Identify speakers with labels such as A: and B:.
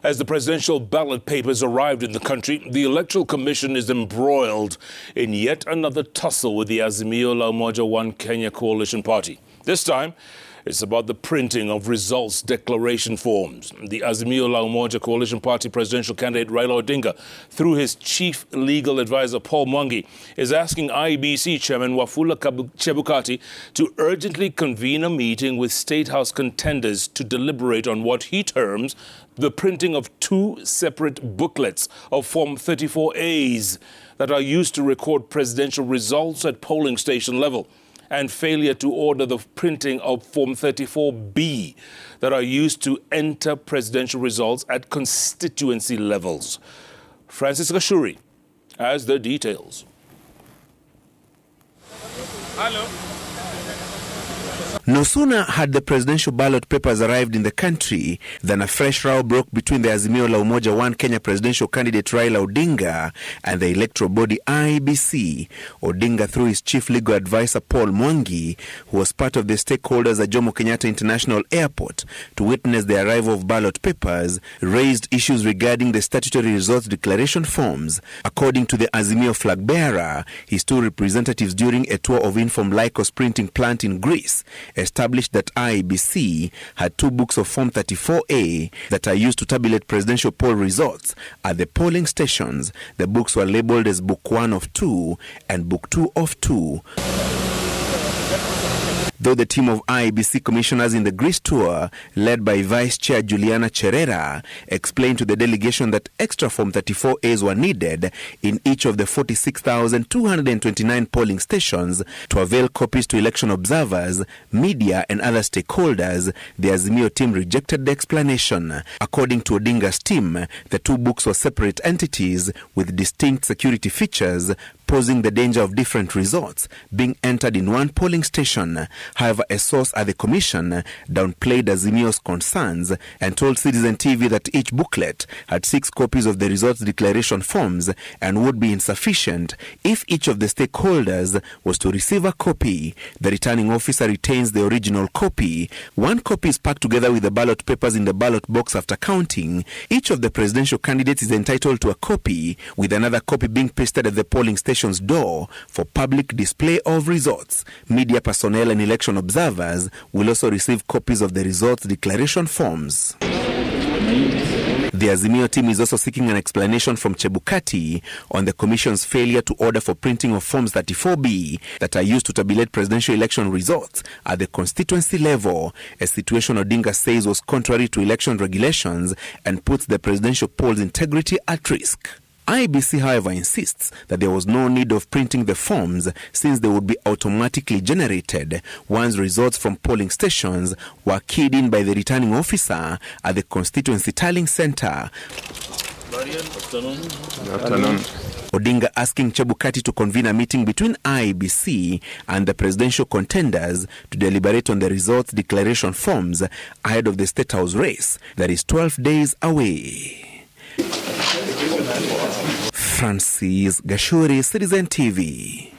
A: As the presidential ballot papers arrived in the country, the Electoral Commission is embroiled in yet another tussle with the Azimio la Umoja One Kenya coalition party. This time, it's about the printing of results declaration forms. The Azimio la Umoja coalition party presidential candidate Raila Odinga, through his chief legal advisor Paul Mwangi, is asking IEBC chairman Wafula Chebukati to urgently convene a meeting with State House contenders to deliberate on what he terms the printing of two separate booklets of Form 34As that are used to record presidential results at polling station level, and failure to order the printing of Form 34B that are used to enter presidential results at constituency levels. Francis Gashuri has the details.
B: Hello.
C: No sooner had the presidential ballot papers arrived in the country than a fresh row broke between the Azimio la Umoja One Kenya presidential candidate Raila Odinga and the electoral body IEBC. Odinga, through his chief legal advisor Paul Mwangi, who was part of the stakeholders at Jomo Kenyatta International Airport to witness the arrival of ballot papers, raised issues regarding the statutory results declaration forms. According to the Azimio flag bearer, his two representatives during a tour of Inform Lycos printing plant in Greece established that IEBC had two books of Form 34A that are used to tabulate presidential poll results at the polling stations. The books were labeled as Book 1 of 2 and Book 2 of 2. Though the team of IEBC commissioners in the Greece tour, led by Vice Chair Juliana Cherera, explained to the delegation that extra Form 34As were needed in each of the 46,229 polling stations to avail copies to election observers, media and other stakeholders, the Azimio team rejected the explanation. According to Odinga's team, the two books were separate entities with distinct security features, posing the danger of different results being entered in one polling station. However, a source at the commission downplayed Azimio's concerns and told Citizen TV that each booklet had 6 copies of the results declaration forms and would be insufficient if each of the stakeholders was to receive a copy. The returning officer retains the original copy. One copy is packed together with the ballot papers in the ballot box after counting. Each of the presidential candidates is entitled to a copy, with another copy being pasted at the polling station door for public display of results. Media personnel and election observers will also receive copies of the results declaration forms. The Azimio team is also seeking an explanation from Chebukati on the Commission's failure to order for printing of Forms 34B that are used to tabulate presidential election results at the constituency level, a situation Odinga says was contrary to election regulations and puts the presidential poll's integrity at risk. IEBC, however, insists that there was no need of printing the forms since they would be automatically generated once results from polling stations were keyed in by the returning officer at the constituency tallying center. Odinga asking Chebukati to convene a meeting between IEBC and the presidential contenders to deliberate on the results declaration forms ahead of the State House race that is 12 days away. Francis Gashuri, Citizen TV.